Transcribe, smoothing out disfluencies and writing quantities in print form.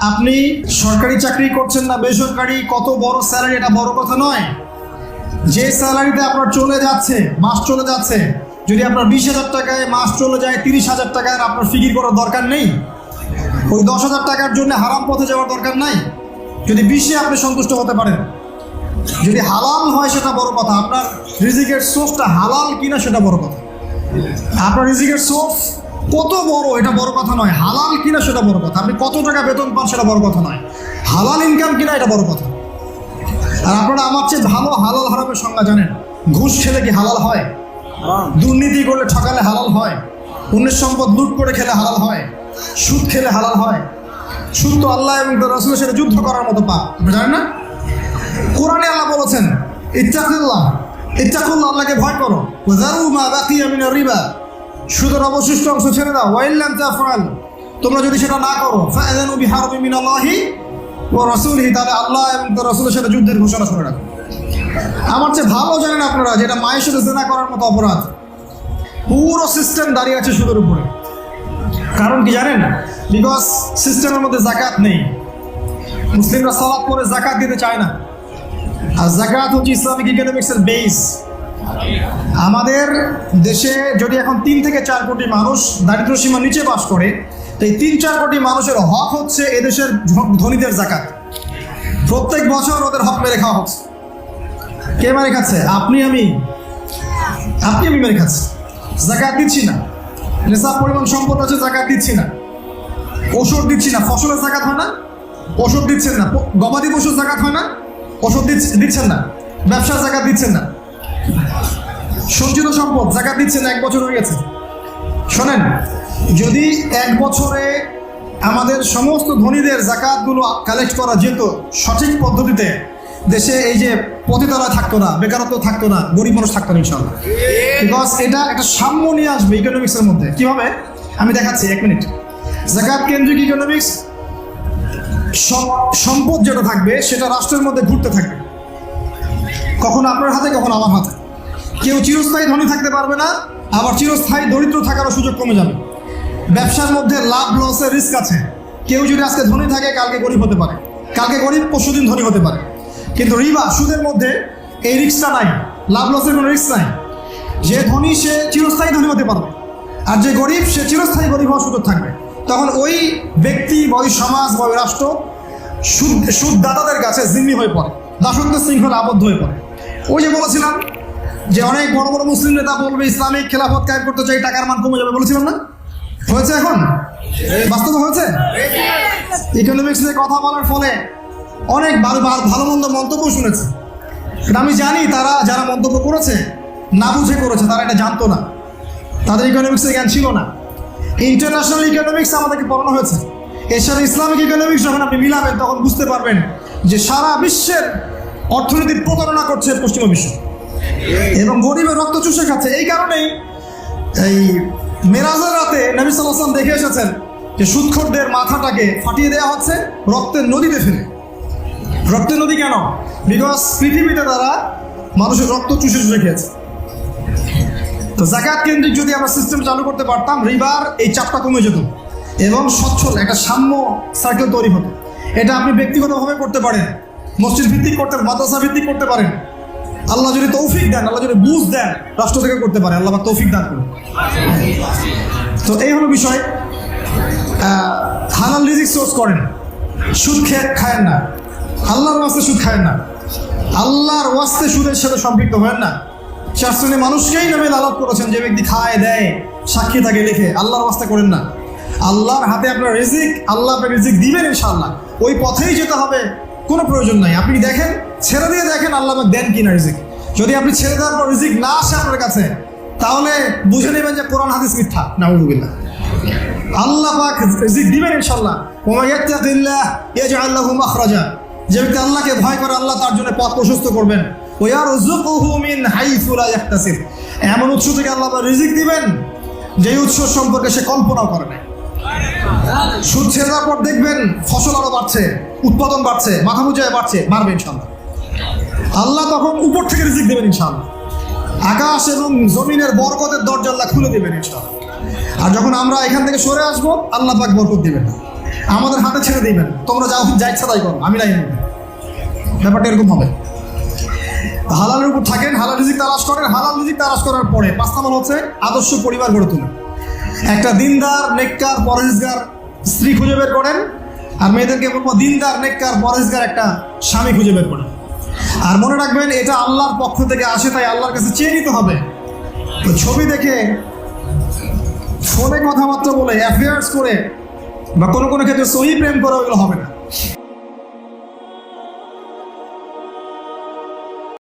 আপনি সরকারি চাকরি করছেন না বেসরকারি, কত বড় স্যালারি, এটা বড় কথা নয়। যে স্যালারিতে আপনার চলে যাচ্ছে, মাস চলে যাচ্ছে, যদি আপনার 20,000 টাকায় মাস চলে যায় 30,000 টাকার, আপনার ফিকির করার দরকার নেই। ওই 10,000 টাকার জন্য হারাম পথে যাওয়ার দরকার নাই। যদি 20-এ আপনি সন্তুষ্ট হতে পারেন, যদি হালাল হয় সেটা বড় কথা। আপনার রিজিকের সোর্সটা হালাল কিনা সেটা বড় কথা। আপনার রিজিকের সোর্স কত বড় এটা বড় কথা নয়, হালাল কিনা সেটা বড় কথা। আপনি কত টাকা বেতন পান সেটা বড় কথা নয়, হালাল ইনকাম কিনা এটা বড় কথা। আর আপনারা আমার চেয়ে ভালো হালাল হারামের সংজ্ঞা জানেন। ঘুষ খেলে কি হালাল হয়? দুর্নীতি করলে, ঠকালে হালাল হয়? অন্যের সম্পদ লুট করে খেলে হালাল হয়? সুদ খেলে হালাল হয়? সুদ তো আল্লাহ এবং তার রাসূলের সাথে যুদ্ধ করার মতো পাপ, আপনি জানেন না? কোরআনে আল্লাহ বলেছেন ইত্তাকুল্লাহ, আল্লাহকে ভয় করো। ওয়াযারু মা বাকিয়া মিনার রিবা, সুদের অবশিষ্ট অংশ ছেড়ে দাও। ওয়া ইল্লাম তাফআল, তোমরা যদি সেটা না করো, ফাআযানু বিহারবিন মিনাল্লাহি ওয়া রাসূলিহি, তাহলে আল্লাহ এবং তার রাসূলের সাথে যুদ্ধের ঘোষণা শুনে রাখো। আমার চেয়ে ভালো জানেন আপনারা যেটা মায়ের সাথে জেনা করার মতো অপরাধ। পুরো সিস্টেম দাঁড়িয়ে আছে সুদের উপরে। কারণ কি জানেন? বিকজ সিস্টেমের মধ্যে যাকাত নেই। মুসলিমরা সালাত পড়ে যাকাত দিতে চায় না। আর যাকাত হচ্ছে ইসলামিক ইকোনমিক্সের বেস। আমাদের দেশে যদি এখন 3 থেকে 4 কোটি মানুষ দারিদ্র সীমার নিচে বাস করে, তো এই 3-4 কোটি মানুষের হক হচ্ছে এদেশের ধনীদের যাকাত। প্রত্যেক বছর ওদের হক মেরে খাওয়া হচ্ছে। কে মেরে খাচ্ছে? আপনি আমি মেরে খাচ্ছি। যাকাত দিচ্ছি না। নেশাব পরিমাণ সম্পদ আছে, যাকাত দিচ্ছি না। ওষুধ দিচ্ছি না। ফসলের যাকাত হয় না, ওষুধ দিচ্ছেন না। গবাদি পশুর যাকাত হয় না, ওষুধ দিচ্ছেন না। ব্যবসার যাকাত দিচ্ছেন না। সঞ্চিত সম্পদ যাকাত দিচ্ছেন না, 1 বছর হয়ে গেছে। শোনেন, যদি 1 বছরে আমাদের সমস্ত ধনীদের যাকাতগুলো কালেক্ট করা যেত সঠিক পদ্ধতিতে, দেশে এই যে পতিতালয় থাকতো না, বেকারত্ব থাকতো না, গরিব মানুষ থাকতো না ইনশাআল্লাহ। বিকজ এটা একটা সাম্য নিয়ে আসবে ইকোনমিক্সের মধ্যে। কিভাবে আমি দেখাচ্ছি, 1 মিনিট। যাকাত কেন্দ্রিক ইকোনমিক্স, সম্পদ যেটা থাকবে সেটা রাষ্ট্রের মধ্যে ঘুরতে থাকবে, কখনো আপনার হাতে কখনো আমার হাতে। কেউ চিরস্থায়ী ধনী থাকতে পারবে না, আবার চিরস্থায়ী দরিদ্র থাকারও সুযোগ কমে যাবে। ব্যবসার মধ্যে লাভ লসের রিস্ক আছে। কেউ যদি আজকে ধনী থাকে কালকে গরিব হতে পারে, কালকে গরিব পরশুদিন ধনী হতে পারে। কিন্তু রিবা, সুদের মধ্যে এই রিস্কটা নাই, লাভ লসের কোনো রিস্ক নাই। যে ধনী সে চিরস্থায়ী ধনী হতে পারবে, আর যে গরিব সে চিরস্থায়ী গরিব হওয়ার সুযোগ থাকবে। তখন ওই ব্যক্তি বা ওই সমাজ বা ওই রাষ্ট্র সুদদাতাদের কাছে জিম্মি হয়ে পড়ে, দাসত্ব শৃঙ্খলা আবদ্ধ হয়ে পড়ে। ওই যে বলেছিলাম যে অনেক বড় বড় মুসলিম নেতা বলবে ইসলামিক খেলাফত কায়েম করতে চাই, টাকার মান কমে যাবে, বলেছিলাম না? হয়েছে? এখন বাস্তবে হয়েছে। ইকোনমিক্স নিয়ে কথা বলার ফলে অনেক ভালো মন্দ মন্তব্য শুনেছে। আমি জানি তারা যারা মন্তব্য করেছে না বুঝে করেছে, তারা এটা জানতো না, তাদের ইকোনমিক্সের জ্ঞান ছিল না। ইন্টারন্যাশনাল ইকোনমিক্স আমাদেরকে পড়ানো হয়েছে। এর সাথে ইসলামিক ইকোনমিক্স যখন আপনি মিলাবেন তখন বুঝতে পারবেন যে সারা বিশ্বের অর্থনীতির প্রতারণা করছে পশ্চিমা বিশ্ব এবং গরিবের রক্ত চুষে খাচ্ছে। এই কারণেই এই মেরাজের রাতে নবী সাল্লাল্লাহু আলাইহি ওয়াসাল্লাম দেখে এসেছেন যে সুদখোরদের মাথাটাকে ফাটিয়ে দেওয়া হচ্ছে রক্তের নদীতে ফেলে। রক্তের নদী কেন? বিকজ পৃথিবীতে তারা মানুষের রক্ত চুষে চুষে খেয়েছে। তো যাকাত কেন্দ্রিক যদি আমরা সিস্টেম চালু করতে পারতাম, রিবার এই চাপটা কমে যেত এবং সচ্ছল একটা সাম্য সার্কেল তৈরি হতো। এটা আপনি ব্যক্তিগতভাবে করতে পারেন, মসজিদ ভিত্তিক করতে, মাদ্রাসা ভিত্তিক করতে পারেন। আল্লাহ যদি তৌফিক দেন, আল্লাহ যদি বুঝ দেন, রাষ্ট্র থেকে করতে পারে। আল্লাহ তৌফিক দান করুন। তো এই হলো বিষয়। হালাল রিজিক সোর্স করেন, সুদ খায়েন না, আল্লাহর ওয়াস্তে সুদ খায়েন না, আল্লাহর ওয়াস্তে সুদের সাথে সম্পৃক্ত হয়েন না। 4 শ্রেণীর মানুষকেই নবী লালত করেছেন, যে ব্যক্তি খায় দেয় সাক্ষী থাকে লিখে, আল্লাহর ওয়াস্তে করেন না। আল্লাহর হাতে আপনার রিজিক, আল্লাহ আপনার রিজিক দিবেন ইনশাআল্লাহ। ওই পথেই যেতে হবে, কোনো প্রয়োজন নাই। আপনি দেখেন, ছেড়ে দিয়ে দেখেন আল্লাহ আপনাকে দেন কিনা রিজিক। যদি আপনি ছেড়ে দেওয়ার পর রিজিক না আসে আপনার কাছে, তাহলে বুঝে নেবেন যে কোরআন হাদিস মিথ্যা। নাউযুবিল্লাহ। আল্লাহ পাক রিজিক দিবেন ইনশাআল্লাহ। ওয়া মান ইয়াত্তাকিল্লাহ ইয়াজআল লাহু মাখরাজা, যে ব্যক্তি আল্লাহকে ভয় করে আল্লাহ তার জন্য পথ প্রশস্ত করবেন। ওয়া ইয়ারযুকুহু মিন হাইসু লা ইয়াহতাসিব, এমন উৎস থেকে আল্লাহ রিজিক দিবেন যেই উৎস সম্পর্কে সে কল্পনাও করে নাই। সুদ ছেড়ে দেওয়ার পর দেখবেন ফসল আরো বাড়ছে, উৎপাদন বাড়ছে, মাথা মুজায় বাড়বে ইনশাআল্লাহ। আল্লাহ তখন উপর থেকে রিজিক দেবেন ইনশাআল্লাহ। আকাশ এবং জমিনের বরকতের দরজা আল্লাহ খুলে দেবেন ইনশাআল্লাহ। আর যখন আমরা এখান থেকে সরে আসবো, আল্লাহ পাক বরকত দিবেন না। আমাদের হাতে ছেড়ে দিবেন, তোমরা যা ইচ্ছা তাই করো, আমি নাই নেব। ব্যাপারটা এরকম হবে। হালালের উপর থাকেন, হালাল রিজিক তালাশ করেন। হালাল রিজিক তালাশ করার পরে 5 নম্বর হচ্ছে আদর্শ পরিবার গড়ে তোলেন। একটা দিনদার, নেককার, পরহেজগার স্ত্রী খুঁজে বের করেন। আর মেয়েদেরকে বলবো দিনদার, নেককার, পরহেজগার একটা স্বামী খুঁজে বের করেন। আর মনে রাখবেন এটা আল্লাহর পক্ষ থেকে আসে, তাই আল্লাহর কাছে চেয়ে নিতে হবে। তো ছবি দেখে, ফোনে কথাবার্তা বলে, অ্যাফেয়ার্স করে বা কোনো ক্ষেত্রে সহি প্রেম করে ওইগুলো হবে না।